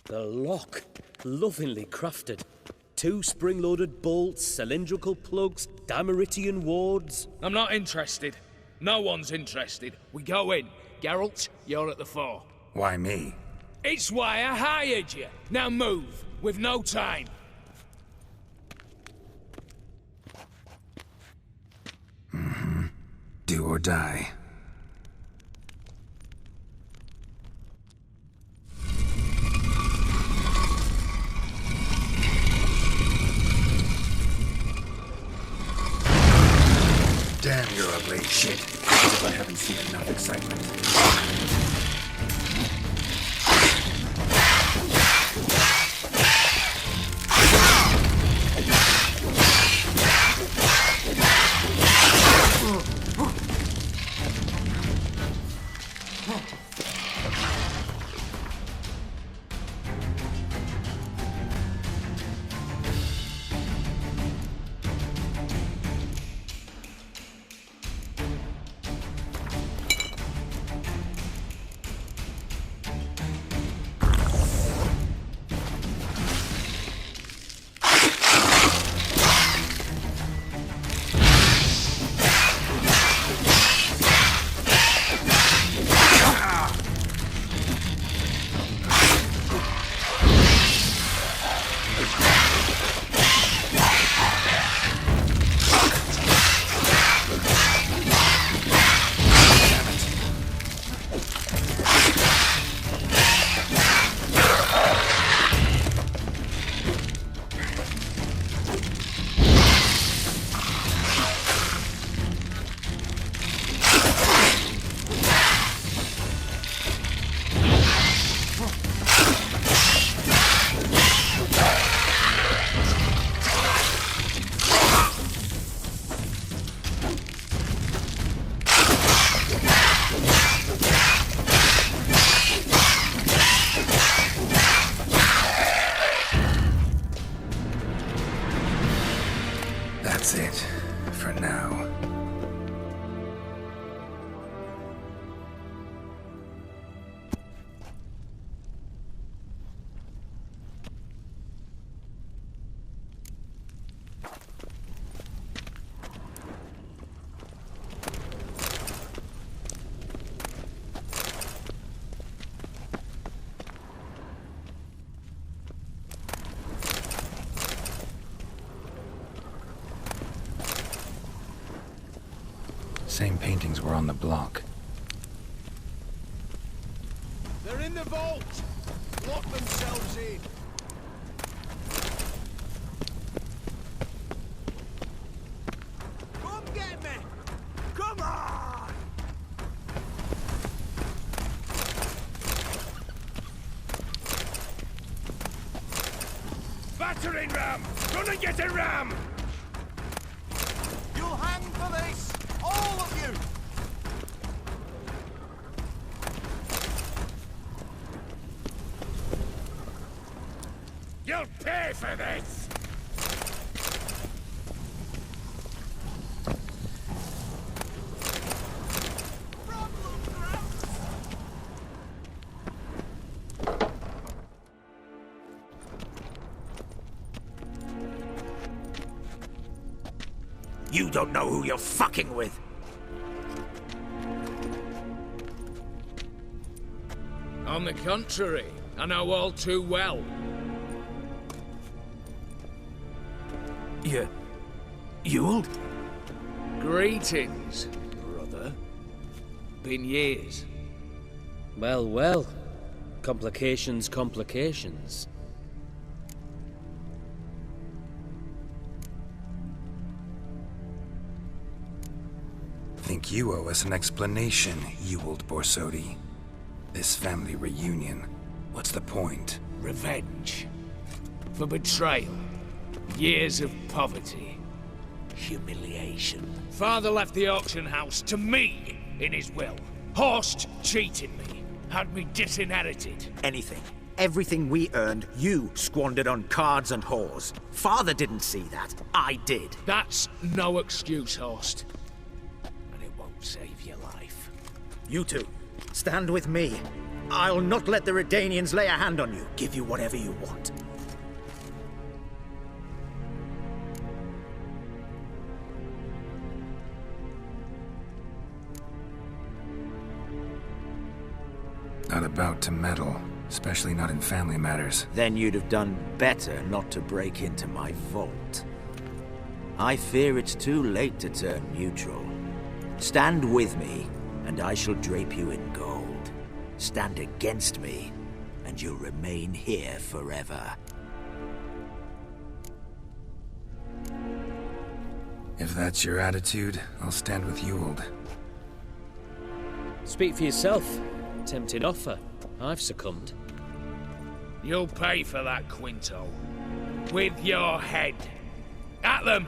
The lock. Lovingly crafted. 2 spring-loaded bolts, cylindrical plugs, Dameritian wards. I'm not interested. No one's interested. We go in. Geralt, you're at the fore. Why me? It's why I hired you. Now move. We've no time. Do or die. Damn, you're a late shit. As if I haven't seen enough excitement. That's it, for now. Same paintings were on the block. They're in the vault! Lock themselves in! Come get me! Come on! Battering ram! Gonna get a ram! You'll hang for this! All of you! You'll pay for this! You don't know who you're fucking with. On the contrary, I know all too well. Ewell? Greetings, brother. Been years. Well, well. Complications, complications. Think you owe us an explanation, Ewald Borsodi. This family reunion, what's the point? Revenge. For betrayal. Years of poverty. Humiliation. Father left the auction house to me in his will. Horst cheated me. Had me disinherited. Anything. Everything we earned, you squandered on cards and whores. Father didn't see that. I did. That's no excuse, Horst. And it won't save your life. You two, stand with me. I'll not let the Redanians lay a hand on you. Give you whatever you want. Not about to meddle, especially not in family matters. Then you'd have done better not to break into my vault. I fear it's too late to turn neutral. Stand with me, and I shall drape you in gold. Stand against me, and you'll remain here forever. If that's your attitude, I'll stand with Ewald. Speak for yourself. Tempted offer. I've succumbed. You'll pay for that, Quinto. With your head. At them!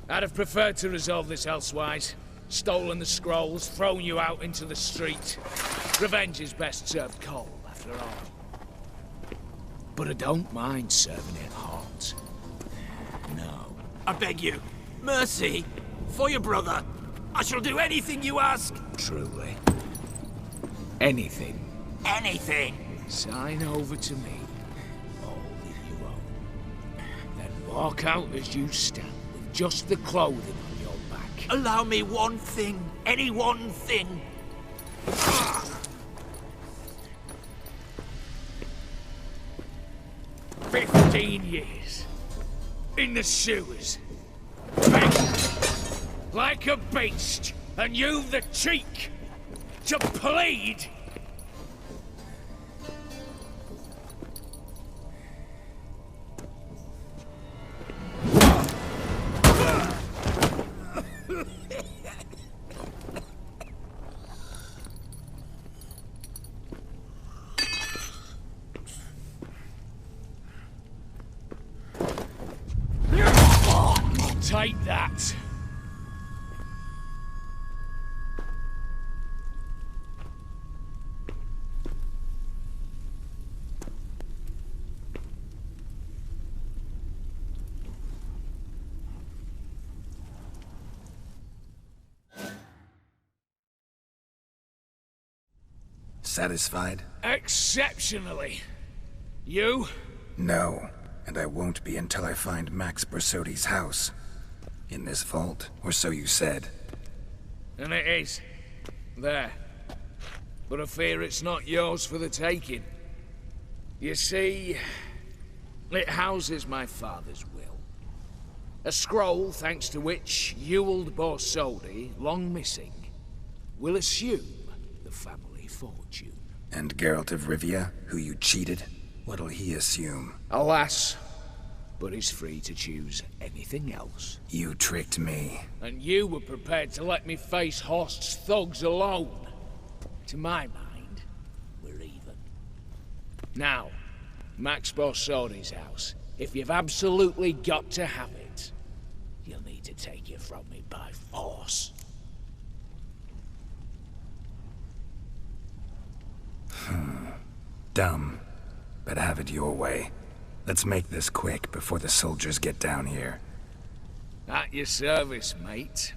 I'd have preferred to resolve this elsewise. Stolen the scrolls, thrown you out into the street. Revenge is best served cold, after all. But I don't mind serving it hot. No. I beg you, mercy, for your brother. I shall do anything you ask. Truly. Anything. Anything. Sign over to me. All that you own. Then walk out as you stand, with just the clothing on your back. Allow me one thing. Any one thing. 15 years. In the sewers. Begging. Like a beast. And you the cheek to plead. Take that. Satisfied? Exceptionally. You? No, and I won't be until I find Max Borsodi's house. In this vault, or so you said. And it is. There. But I fear it's not yours for the taking. You see, it houses my father's will. A scroll thanks to which Ewald Borsodi, long missing, will assume the family fortune. And Geralt of Rivia, who you cheated? What'll he assume? Alas, but he's free to choose anything else. You tricked me. And you were prepared to let me face Horst's thugs alone. To my mind, we're even. Now, Max Borsodi's house. If you've absolutely got to have it, you'll need to take it from me by force. Dumb, but have it your way. Let's make this quick before the soldiers get down here. At your service, mate.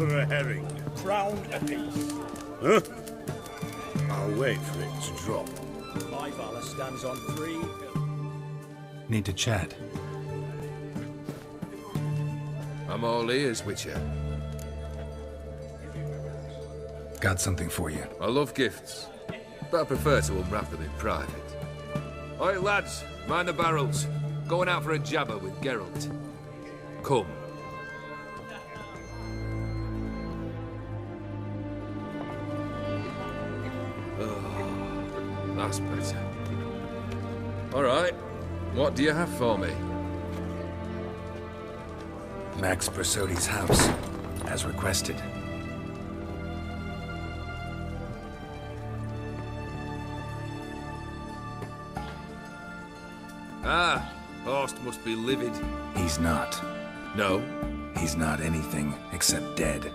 for a herring? Crown apiece. Huh? I'll wait for it to drop. My valor stands on 3. Need to chat. I'm all ears, Witcher. Got something for you. I love gifts, but I prefer to unwrap them in private. Oi, lads, mind the barrels. Going out for a jabber with Geralt. Come. Oh, that's better. All right, what do you have for me? Max Borsodi's house, as requested. Ah, Horst must be livid. He's not. No? He's not anything except dead.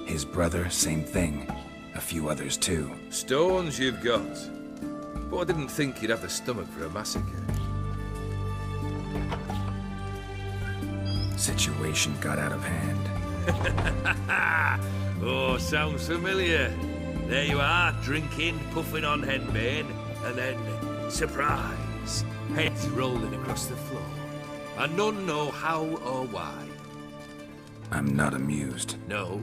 His brother, same thing. A few others too. Stones you've got. But I didn't think you'd have the stomach for a massacre. Situation got out of hand. Oh, sounds familiar. There you are, drinking, puffing on henbane, and then, surprise, heads rolling across the floor. And none know how or why. I'm not amused. No?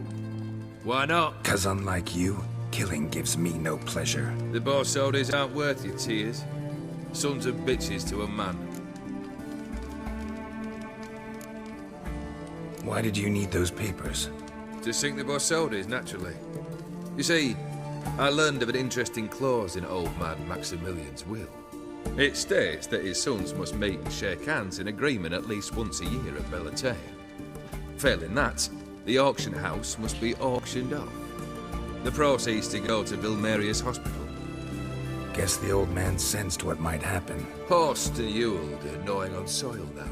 Why not? 'Cause unlike you, killing gives me no pleasure. The Borsodis aren't worth your tears. Sons of bitches to a man. Why did you need those papers? To sink the Borsodis, naturally. You see, I learned of an interesting clause in old man Maximilian's will. It states that his sons must meet and shake hands in agreement at least once a year at Bellatane. Failing that, the auction house must be auctioned off. The proceeds to go to Vilmerius Hospital. Guess the old man sensed what might happen. Horst and Ewald are gnawing on soil now.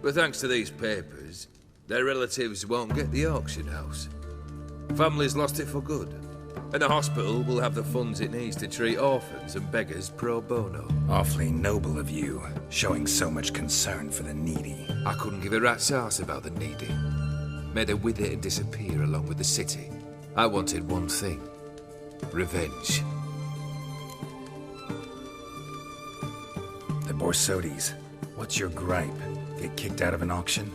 But thanks to these papers, their relatives won't get the auction house. Families lost it for good. And the hospital will have the funds it needs to treat orphans and beggars pro bono. Awfully noble of you, showing so much concern for the needy. I couldn't give a rat's ass about the needy. Made her wither and disappear along with the city. I wanted one thing. Revenge. The Borsodis. What's your gripe? Get kicked out of an auction?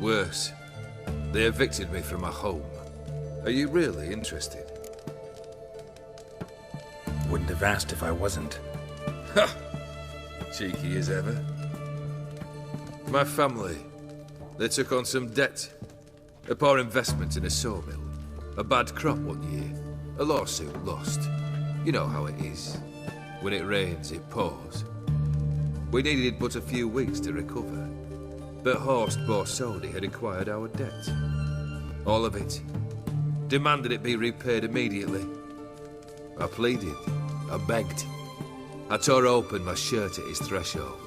Worse. They evicted me from my home. Are you really interested? Wouldn't have asked if I wasn't. Ha! Cheeky as ever. My family, they took on some debt. A poor investment in a sawmill. A bad crop one year. A lawsuit lost. You know how it is. When it rains, it pours. We needed but a few weeks to recover. But Horst Borsodi had acquired our debt. All of it. Demanded it be repaid immediately. I pleaded. I begged. I tore open my shirt at his threshold.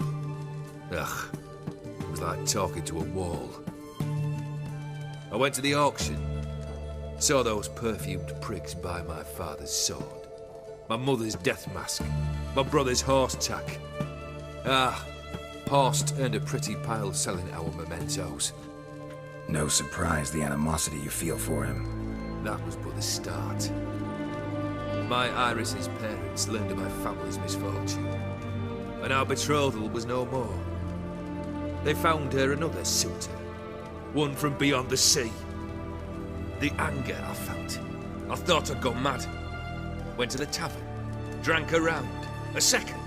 Ugh. It was like talking to a wall. I went to the auction. Saw those perfumed pricks buy my father's sword. My mother's death mask. My brother's horse tack. Ah, Horst earned a pretty pile selling our mementos. No surprise the animosity you feel for him. That was but the start. My Iris's parents learned of my family's misfortune, and our betrothal was no more. They found her another suitor, one from beyond the sea. The anger I felt, I thought I'd gone mad. Went to the tavern, drank a round, a second,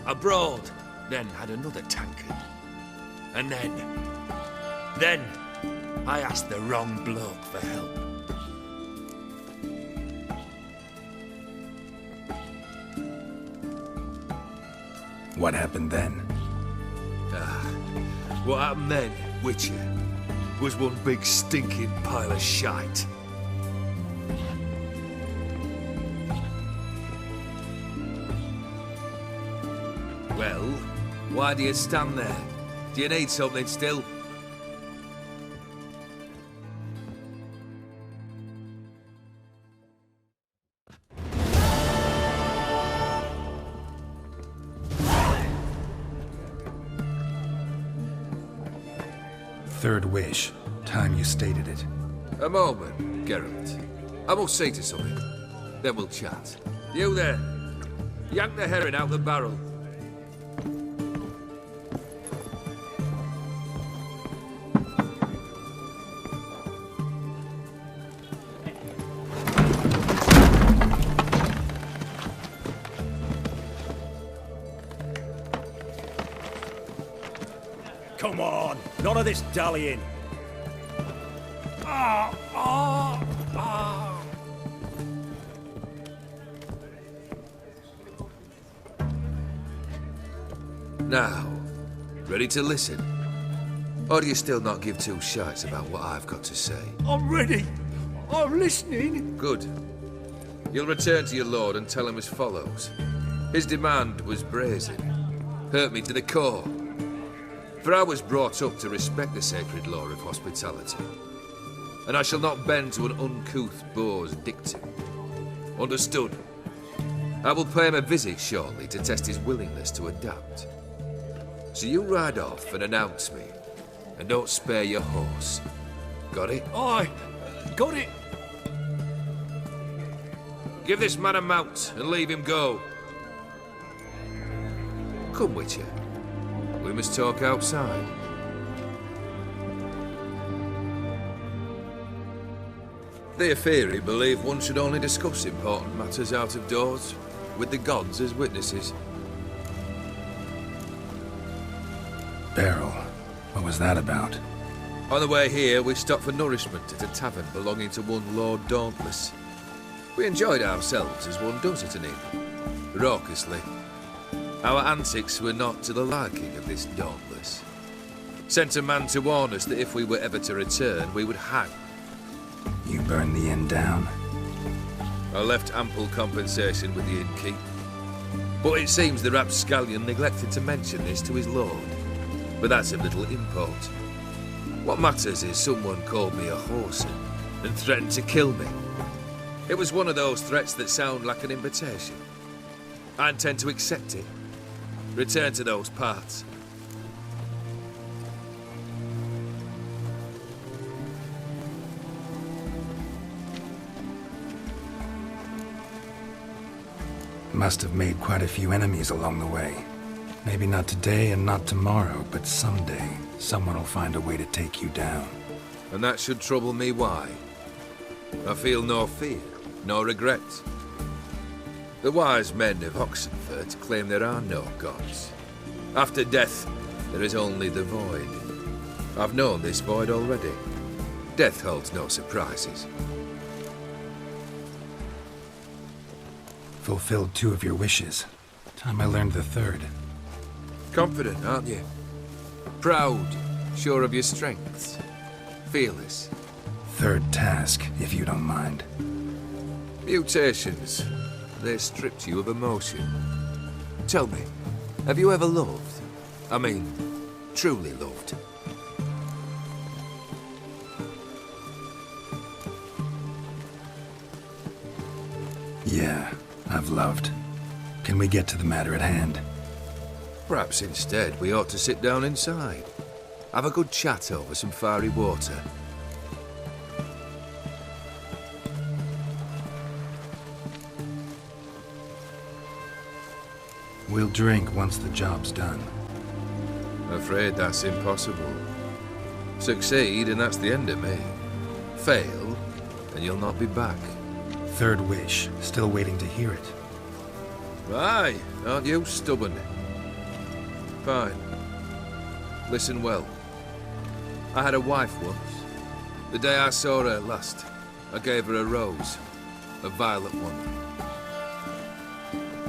abroad, then had another tankard. And then I asked the wrong bloke for help. What happened then? What happened then, Witcher, was one big stinking pile of shite. Well, why do you stand there? Do you need something still? Third wish. Time you stated it. A moment, Geralt. I must say to something. Then we'll chat. You there. Yank the herring out the barrel. Come on, none of this dallying. Now, ready to listen? Or do you still not give two shites about what I've got to say? I'm ready. I'm listening. Good. You'll return to your lord and tell him as follows. His demand was brazen. Hurt me to the core. For I was brought up to respect the sacred law of hospitality. And I shall not bend to an uncouth boor's dictum. Understood? I will pay him a visit shortly to test his willingness to adapt. So you ride off and announce me. And don't spare your horse. Got it? Aye, got it. Give this man a mount and leave him go. Come, Witcher. We must talk outside. The Aetheri believe one should only discuss important matters out of doors, with the gods as witnesses. Beryl, what was that about? On the way here, we stopped for nourishment at a tavern belonging to one Lord Dauntless. We enjoyed ourselves as one does at an inn, raucously. Our antics were not to the liking of this Dauntless. Sent a man to warn us that if we were ever to return, we would hang. You burned the inn down? I left ample compensation with the innkeep. But it seems the rapscallion neglected to mention this to his lord. But that's of little import. What matters is someone called me a whoreson and threatened to kill me. It was one of those threats that sound like an invitation. I intend to accept it. Return to those parts. Must have made quite a few enemies along the way. Maybe not today and not tomorrow, but someday, someone will find a way to take you down. And that should trouble me why? I feel no fear, no regret. The wise men of Oxenfurt claim there are no gods. After death, there is only the void. I've known this void already. Death holds no surprises. Fulfilled 2 of your wishes. Time I learned the 3rd. Confident, aren't you? Proud, sure of your strengths. Fearless. 3rd task, if you don't mind. Mutations. They stripped you of emotion. Tell me, have you ever loved? I mean, truly loved? Yeah, I've loved. Can we get to the matter at hand? Perhaps instead we ought to sit down inside. Have a good chat over some fiery water. We'll drink once the job's done. Afraid that's impossible. Succeed and that's the end of me. Fail and you'll not be back. 3rd wish, still waiting to hear it. Aye, aren't you stubborn? Fine. Listen well. I had a wife once. The day I saw her last, I gave her a rose. A violet one.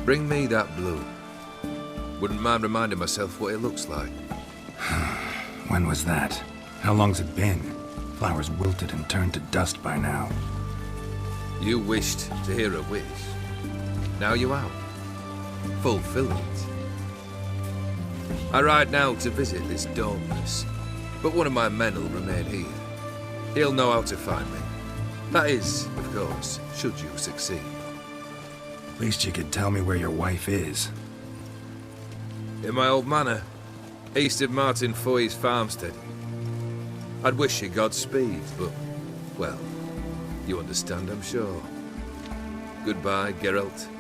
Bring me that blue. Wouldn't mind reminding myself what it looks like. When was that? How long's it been? Flowers wilted and turned to dust by now. You wished to hear a wish. Now you out. Fulfill it. I ride now to visit this Dauntless, but one of my men will remain here. He'll know how to find me. That is, of course, should you succeed. At least you could tell me where your wife is. In my old manor, east of Martin Foy's farmstead. I'd wish you Godspeed, but Well, you understand, I'm sure. Goodbye, Geralt.